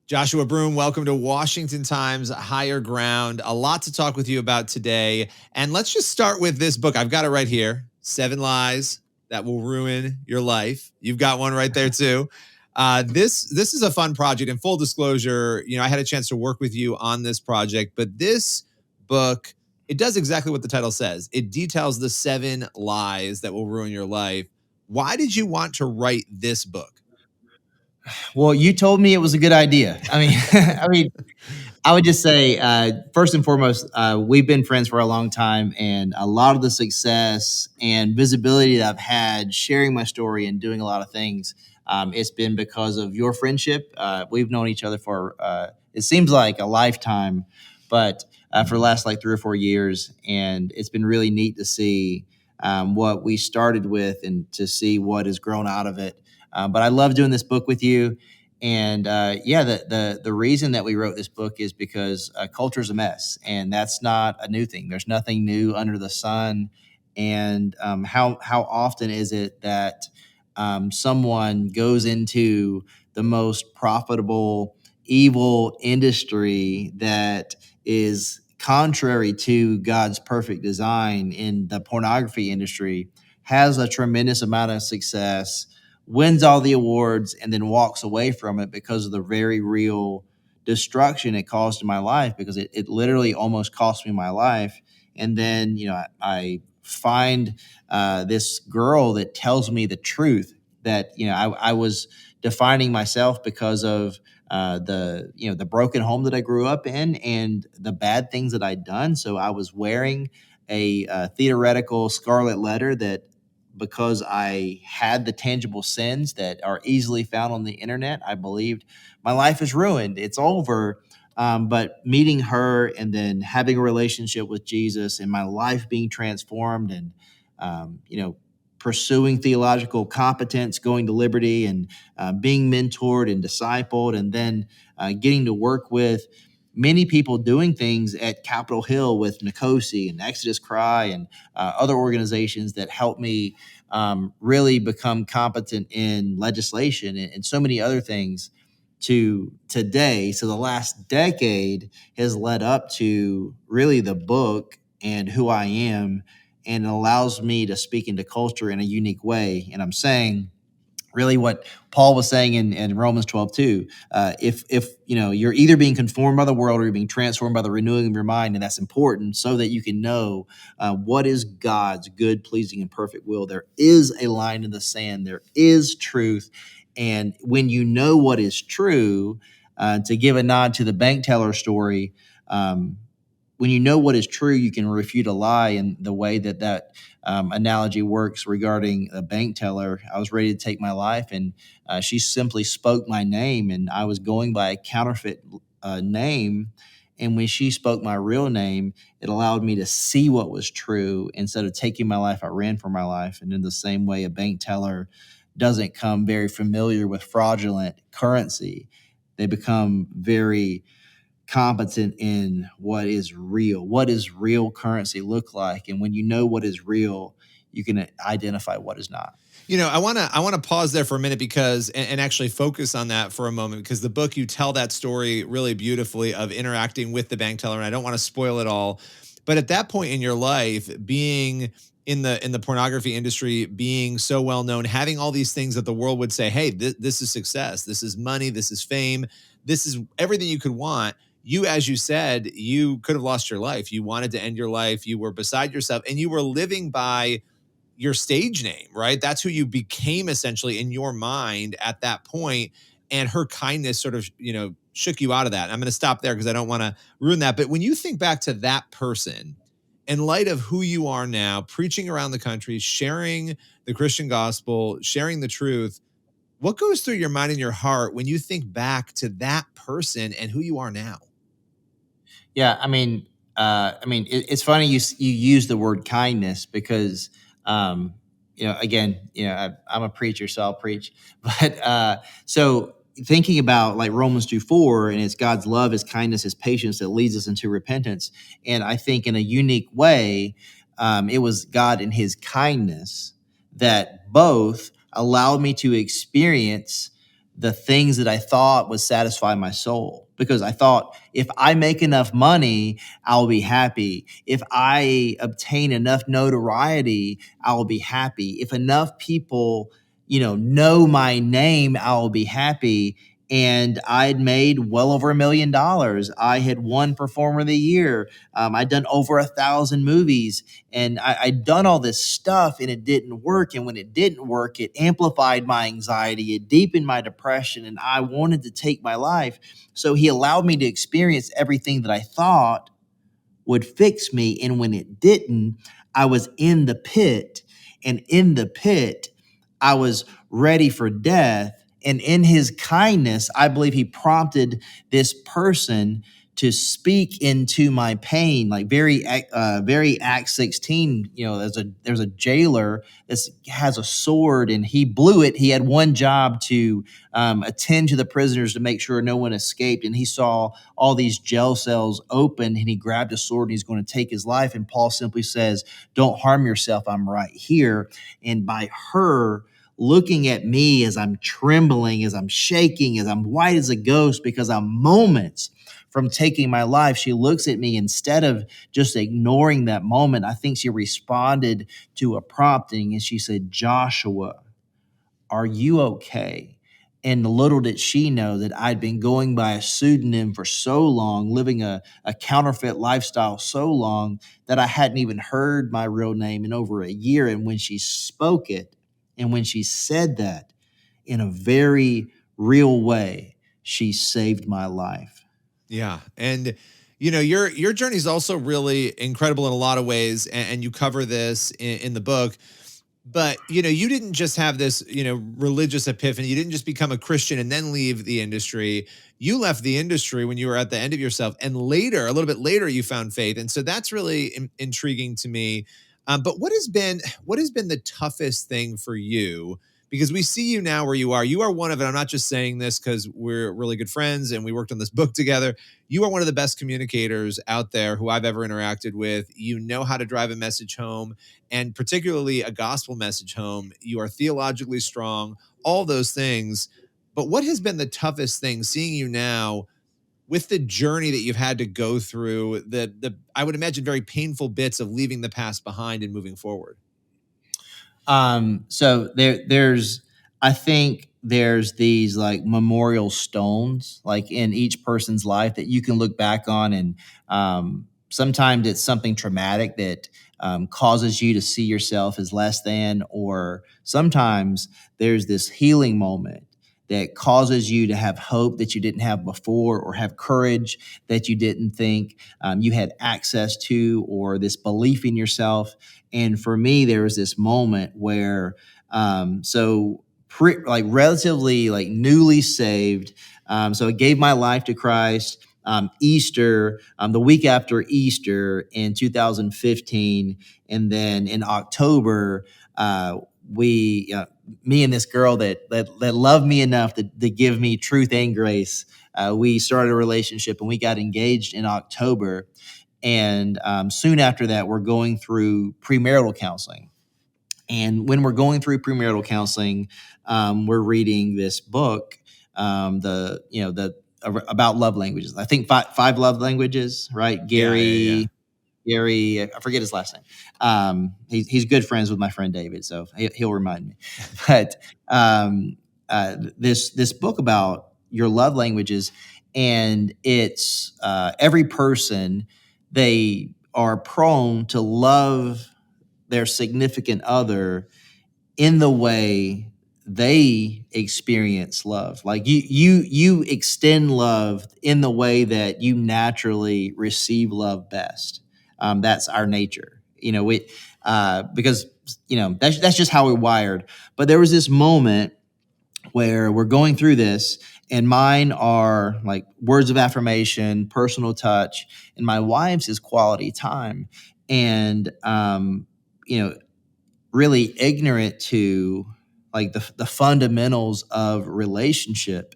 Joshua Broome, welcome to Washington Times Higher Ground. A lot to talk with you about today. And let's just start with this book. I've got it right here, 7 Lies That Will Ruin Your Life. You've got one right there too. This is a fun project. In full disclosure, I had a chance to work with you on this project, but this book, it does exactly what the title says. It details the 7 lies that will ruin your life. Why did you want to write this book? Well, you told me it was a good idea. I would just say, first and foremost, we've been friends for a long time, and a lot of the success and visibility that I've had sharing my story and doing a lot of things, it's been because of your friendship. We've known each other for, it seems like a lifetime, but for the last like 3 or 4 years. And it's been really neat to see what we started with and to see what has grown out of it. But I love doing this book with you. And the reason that we wrote this book is because culture's a mess, and that's not a new thing. There's nothing new under the sun. And how often is it that someone goes into the most profitable evil industry that is contrary to God's perfect design in the pornography industry, has a tremendous amount of success, wins all the awards, and then walks away from it because of the very real destruction it caused in my life, because it literally almost cost me my life. And then, I find this girl that tells me the truth that, I was defining myself because of the broken home that I grew up in and the bad things that I'd done. So I was wearing a theoretical scarlet letter that, because I had the tangible sins that are easily found on the internet, I believed my life is ruined. It's over. But meeting her and then having a relationship with Jesus and my life being transformed, and pursuing theological competence, going to Liberty, and being mentored and discipled, and then getting to work with many people doing things at Capitol Hill with Nicosi and Exodus Cry and other organizations that helped me really become competent in legislation and so many other things, to today. So the last decade has led up to really the book and who I am, and it allows me to speak into culture in a unique way. And I'm saying really what Paul was saying in Romans 12:2. If you're either being conformed by the world or you're being transformed by the renewing of your mind, and that's important so that you can know what is God's good, pleasing, and perfect will. There is a line in the sand. There is truth. And when you know what is true, to give a nod to the bank teller story, when you know what is true, you can refute a lie. And the way that analogy works regarding a bank teller, I was ready to take my life, and she simply spoke my name, and I was going by a counterfeit name. And when she spoke my real name, it allowed me to see what was true. Instead of taking my life, I ran for my life. And in the same way, a bank teller doesn't come very familiar with fraudulent currency. They become very competent in what is real. What does real currency look like? And when you know what is real, you can identify what is not. I want to pause there for a minute because and actually focus on that for a moment, because the book, you tell that story really beautifully of interacting with the bank teller, and I don't want to spoil it all. But at that point in your life, being in the pornography industry, being so well known, having all these things that the world would say, hey, this is success, this is money, this is fame, this is everything you could want. You, as you said, you could have lost your life. You wanted to end your life. You were beside yourself, and you were living by your stage name, right? That's who you became essentially in your mind at that point. And her kindness sort of, shook you out of that. I'm going to stop there because I don't want to ruin that. But when you think back to that person, in light of who you are now, preaching around the country, sharing the Christian gospel, sharing the truth, what goes through your mind and your heart when you think back to that person and who you are now? Yeah, it's funny you use the word kindness because, again, I'm a preacher, so I'll preach. But so thinking about like Romans 2:4, and it's God's love, His kindness, His patience that leads us into repentance. And I think in a unique way, it was God in His kindness that both allowed me to experience the things that I thought would satisfy my soul, because I thought if I make enough money, I'll be happy. If I obtain enough notoriety, I'll be happy. If enough people, know my name, I'll be happy. And I'd made well over $1 million. I had won Performer of the Year. I'd done over 1,000 movies, and I'd done all this stuff, and it didn't work. And when it didn't work, it amplified my anxiety, it deepened my depression, and I wanted to take my life. So he allowed me to experience everything that I thought would fix me. And when it didn't, I was in the pit. And in the pit, I was ready for death. And in his kindness, I believe he prompted this person to speak into my pain, like very Act 16. There's a jailer that has a sword, and he blew it. He had one job to attend to the prisoners to make sure no one escaped, and he saw all these jail cells open, and he grabbed a sword and he's going to take his life. And Paul simply says, "Don't harm yourself. I'm right here." And by her looking at me as I'm trembling, as I'm shaking, as I'm white as a ghost because I'm moments from taking my life, she looks at me, instead of just ignoring that moment. I think she responded to a prompting, and she said, "Joshua, are you okay?" And little did she know that I'd been going by a pseudonym for so long, living a counterfeit lifestyle so long, that I hadn't even heard my real name in over a year. And when she spoke it, and when she said that in a very real way, she saved my life. Yeah. And your journey is also really incredible in a lot of ways, and you cover this in the book. But you didn't just have this religious epiphany. You didn't just become a Christian and then leave the industry. You left the industry when you were at the end of yourself, and later, a little bit later, you found faith. And so that's really intriguing to me. But what has been the toughest thing for you? Because we see you now where you are. You are one of it. I'm not just saying this because we're really good friends and we worked on this book together. You are one of the best communicators out there who I've ever interacted with. You know how to drive a message home, and particularly a gospel message home. You are theologically strong, all those things. But what has been the toughest thing seeing you now with the journey that you've had to go through, the I would imagine very painful bits of leaving the past behind and moving forward? So I think there's these like memorial stones, like in each person's life, that you can look back on, and sometimes it's something traumatic that causes you to see yourself as less than, or sometimes there's this healing moment that causes you to have hope that you didn't have before, or have courage that you didn't think you had access to, or this belief in yourself. And for me, there was this moment where, relatively like newly saved. So I gave my life to Christ. Easter, the week after Easter in 2015, and then in October, we, me and this girl that loved me enough to give me truth and grace, we started a relationship, and we got engaged in October. And soon after that, we're going through premarital counseling. And when we're going through premarital counseling, we're reading this book, the about love languages. I think five love languages, right? Yeah, yeah, yeah. Gary, I forget his last name. He's good friends with my friend David, so he'll remind me. But this book about your love languages, and it's every person, they are prone to love their significant other in the way they experience love. Like you extend love in the way that you naturally receive love best. That's our nature, because that's just how we're wired. But there was this moment where we're going through this, and mine are like words of affirmation, personal touch, and my wife's is quality time. And really ignorant to like the fundamentals of relationship.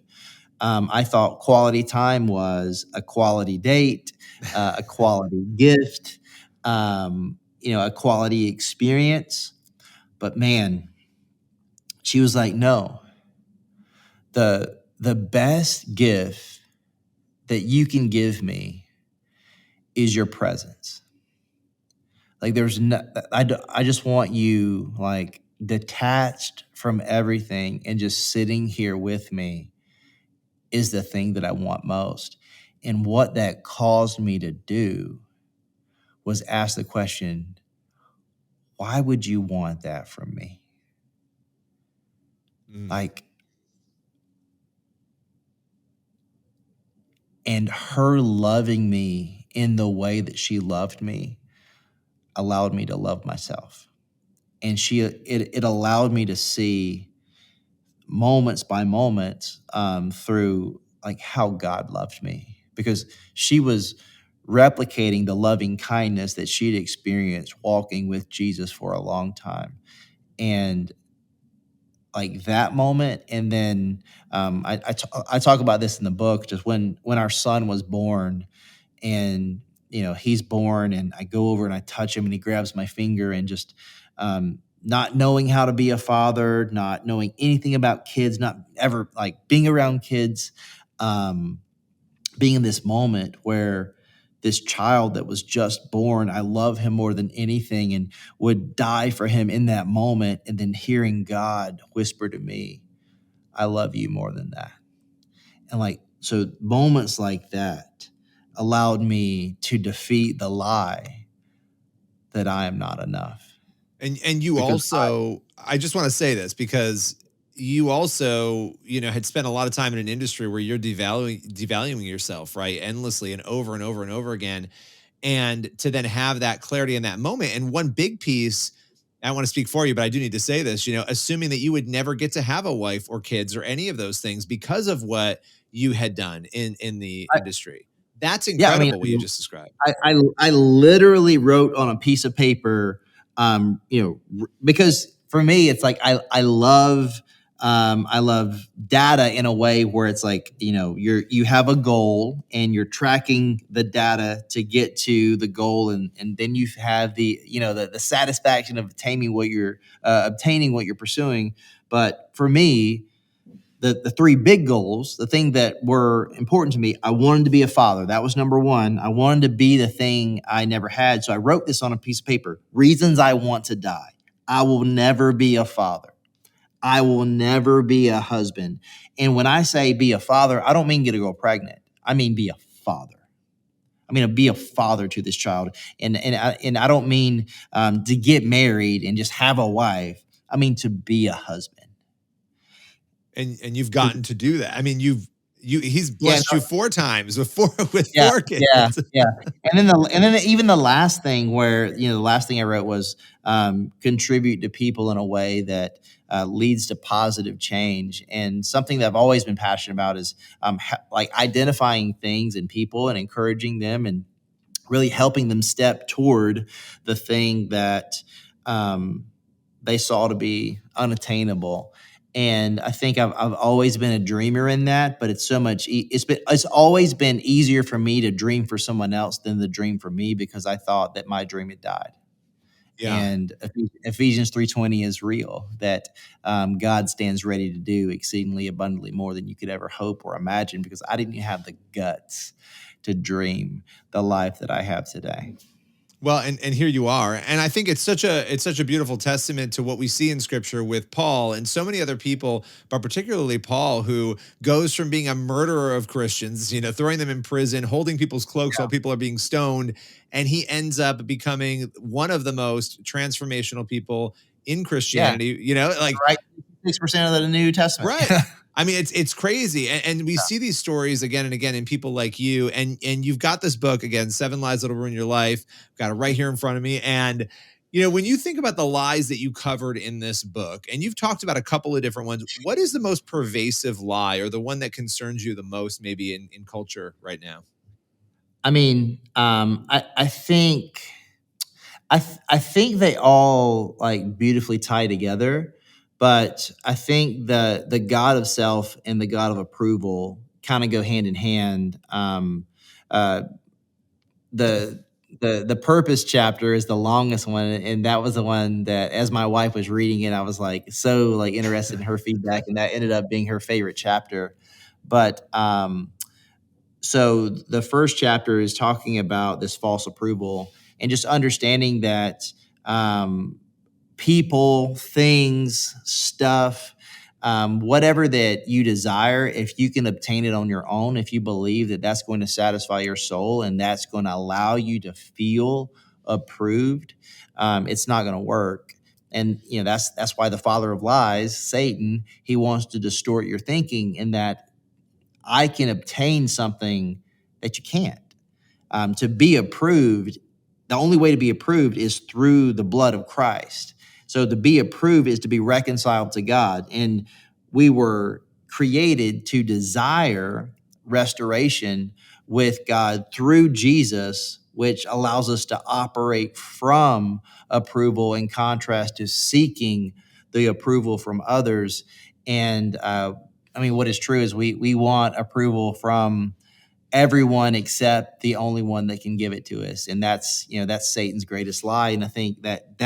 I thought quality time was a quality date, a quality gift, a quality experience. But man, she was like, no, The best gift that you can give me is your presence. Like there's no, I just want you like detached from everything and just sitting here with me is the thing that I want most. And what that caused me to do was ask the question, why would you want that from me? Mm. Like, and her loving me in the way that she loved me allowed me to love myself. And it allowed me to see moments by moments through like how God loved me because she was replicating the loving kindness that she'd experienced walking with Jesus for a long time. And like that moment, and then I talk about this in the book. Just when our son was born, and he's born, and I go over and I touch him, and he grabs my finger, and just not knowing how to be a father, not knowing anything about kids, not ever like being around kids, um, being in this moment where this child that was just born, I love him more than anything and would die for him in that moment. And then hearing God whisper to me, I love you more than that. And like, so moments like that allowed me to defeat the lie that I am not enough. And you Because also, I just want to say this because you also, had spent a lot of time in an industry where you're devaluing yourself, right? Endlessly and over and over and over again. And to then have that clarity in that moment. And one big piece, I want to speak for you, but I do need to say this, assuming that you would never get to have a wife or kids or any of those things because of what you had done in the I, industry. That's yeah, I mean, incredible what you just described. I literally wrote on a piece of paper, because for me, it's like I love data in a way where it's like you have a goal and you're tracking the data to get to the goal, and then you have the satisfaction of obtaining what you're pursuing. But for me, the three big goals, the thing that were important to me, I wanted to be a father. That was number one. I wanted to be the thing I never had. So I wrote this on a piece of paper. Reasons I want to die. I will never be a father. I will never be a husband. And when I say be a father, I don't mean get a girl pregnant. I mean be a father. I mean, be a father to this child, and I don't mean to get married and just have a wife. I mean to be a husband. And you've gotten to do that. I mean, he's Yeah, blessed you 4 times with four with yeah, 4 yeah, kids. yeah. And then even the last thing where the last thing I wrote was contribute to people in a way that leads to positive change. And something that I've always been passionate about is like identifying things and people and encouraging them and really helping them step toward the thing that um, they saw to be unattainable. And I think I've always been a dreamer in that, but it's so much. It's always been easier for me to dream for someone else than the dream for me because I thought that my dream had died. Yeah. And Ephesians 3:20 is real. That God stands ready to do exceedingly abundantly more than you could ever hope or imagine. Because I didn't have the guts to dream the life that I have today. Well, and here you are. And I think it's such a beautiful testament to what we see in scripture with Paul and so many other people, but particularly Paul, who goes from being a murderer of Christians, throwing them in prison, holding people's cloaks while people are being stoned, and he ends up becoming one of the most transformational people in Yeah, Christianity, like. right. 6% of the New Testament. Right. I mean, it's crazy, and we see these stories again and again in people like you, and you've got this book again, Seven Lies That'll Ruin Your Life. Got it right here in front of me, and when you think about the lies that you covered in this book, and you've talked about a couple of different ones, what is the most pervasive lie, or the one that concerns you the most, maybe in culture right now? I mean, I think I think they all like beautifully tie together, but I think the God of self and the God of approval kind of go hand in hand. Uh, the the purpose chapter is the longest one, and that was the one that, as my wife was reading it, I was like so like interested in her feedback, and that ended up being her favorite chapter. But so the first chapter is talking about this false approval and just understanding that um, people, things, stuff, whatever that you desire, if you can obtain it on your own, if you believe that that's going to satisfy your soul and that's going to allow you to feel approved, it's not going to work. And that's why the father of lies, Satan, he wants to distort your thinking in that I can obtain something that you can't. To be approved, the only way to be approved is through the blood of Christ. So to be approved is to be reconciled to God. And we were created to desire restoration with God through Jesus, which allows us to operate from approval in contrast to seeking the approval from others. And what is true is we want approval from everyone except the only one that can give it to us, and that's Satan's greatest lie. And I think that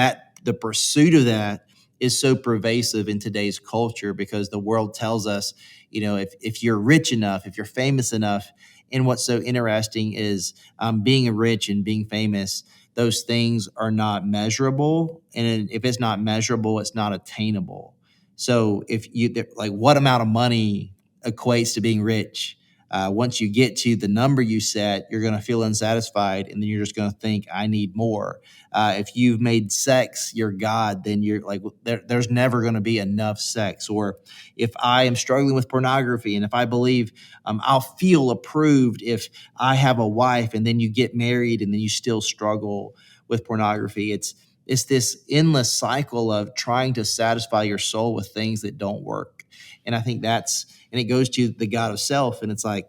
the pursuit of that is so pervasive in today's culture, because the world tells us, if you're rich enough, if you're famous enough. And what's so interesting is being rich and being famous, those things are not measurable, and if it's not measurable, it's not attainable. So if you like, what amount of money equates to being rich? Once you get to the number you set, you're going to feel unsatisfied, and then you're just going to think, I need more. If you've made sex your God, then you're like, there's never going to be enough sex. Or if I am struggling with pornography, and if I believe I'll feel approved if I have a wife, and then you get married, and then you still struggle with pornography. It's this endless cycle of trying to satisfy your soul with things that don't work. And I think and it goes to the God of self. And it's like,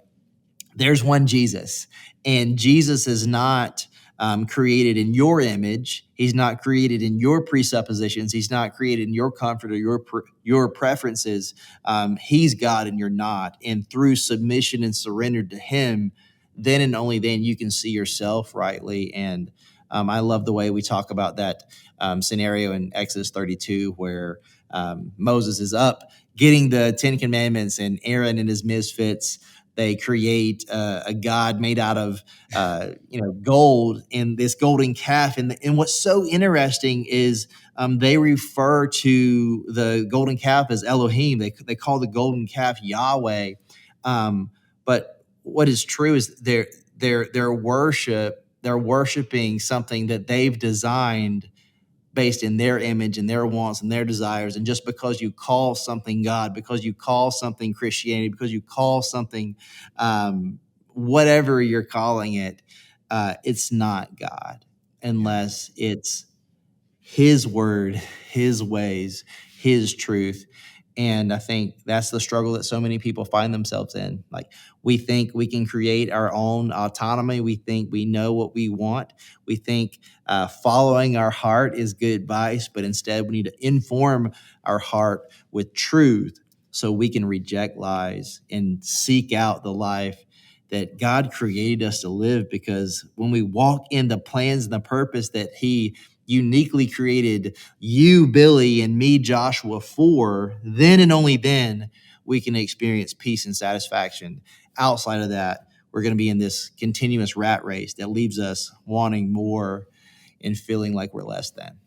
there's one Jesus, and Jesus is not created in your image. He's not created in your presuppositions. He's not created in your comfort or your preferences. He's God and you're not. And through submission and surrender to him, then and only then you can see yourself rightly. And I love the way we talk about that scenario in Exodus 32, where Moses is up getting the Ten Commandments, and Aaron and his misfits, they create a god made out of gold, and this golden calf. And what's so interesting is they refer to the golden calf as Elohim. They call the golden calf Yahweh. But what is true is their worship. They're worshiping something that they've designed based in their image and their wants and their desires. And just because you call something God, because you call something Christianity, because you call something whatever you're calling it, it's not God unless it's his word, his ways, his truth. And I think that's the struggle that so many people find themselves in. Like, we think we can create our own autonomy. We think we know what we want. We think following our heart is good advice, but instead we need to inform our heart with truth so we can reject lies and seek out the life that God created us to live. Because when we walk in the plans and the purpose that he uniquely created you, Billy, and me, Joshua, for, then and only then we can experience peace and satisfaction. Outside of that, we're going to be in this continuous rat race that leaves us wanting more and feeling like we're less than.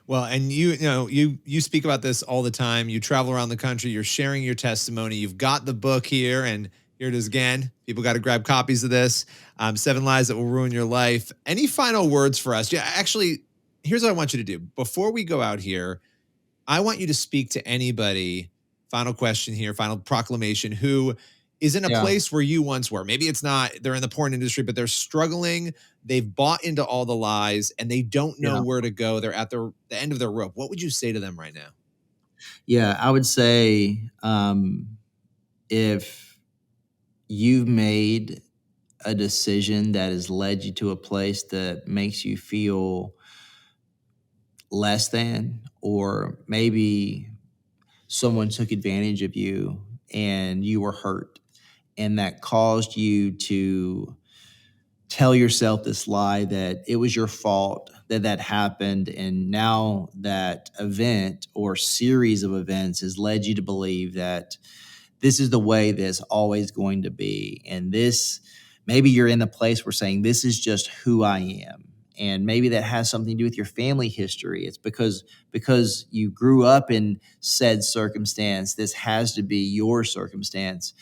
Well, and you speak about this all the time. You travel around the country. You're sharing your testimony. You've got the book here, and here it is again. People got to grab copies of this. 7 Lies That Will Ruin Your Life. Any final words for us? Yeah, actually, here's what I want you to do. Before we go out here, I want you to speak to anybody. Final question here, final proclamation, who is in a place where you once were. Maybe it's not, they're in the porn industry, but they're struggling. They've bought into all the lies and they don't know where to go. They're at the end of their rope. What would you say to them right now? Yeah, I would say if you've made a decision that has led you to a place that makes you feel less than, or maybe someone took advantage of you and you were hurt, and that caused you to tell yourself this lie that it was your fault that that happened, and now that event or series of events has led you to believe that this is the way that's always going to be. And this, maybe you're in the place where saying, this is just who I am. And maybe that has something to do with your family history. It's because you grew up in said circumstance. This has to be your circumstance.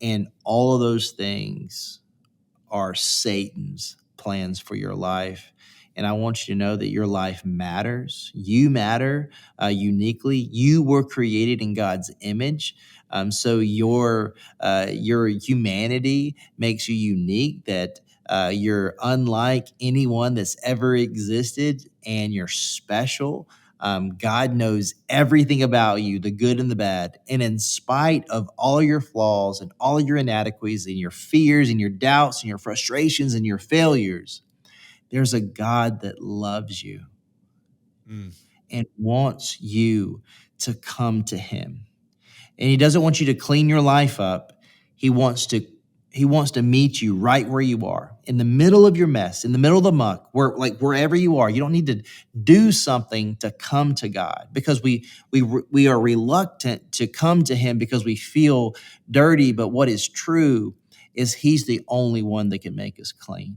And all of those things are Satan's plans for your life. And I want you to know that your life matters. You matter uniquely. You were created in God's image. So your humanity makes you unique, that you're unlike anyone that's ever existed, and you're special. God knows everything about you, the good and the bad. And in spite of all your flaws and all your inadequacies and your fears and your doubts and your frustrations and your failures, there's a God that loves you Mm. and wants you to come to him. And he doesn't want you to clean your life up. He wants to meet you right where you are, in the middle of your mess, in the middle of the muck, wherever you are. You don't need to do something to come to God, because we are reluctant to come to him because we feel dirty. But what is true is he's the only one that can make us clean.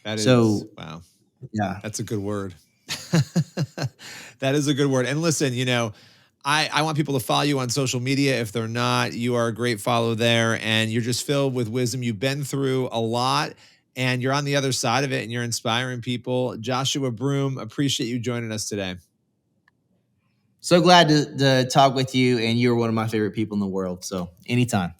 That is, So wow. yeah. That's a good word. That is a good word. And listen, I want people to follow you on social media. If they're not, you are a great follow there, and you're just filled with wisdom. You've been through a lot, and you're on the other side of it, and you're inspiring people. Joshua Broome, appreciate you joining us today. So glad to talk with you, and you're one of my favorite people in the world. So anytime.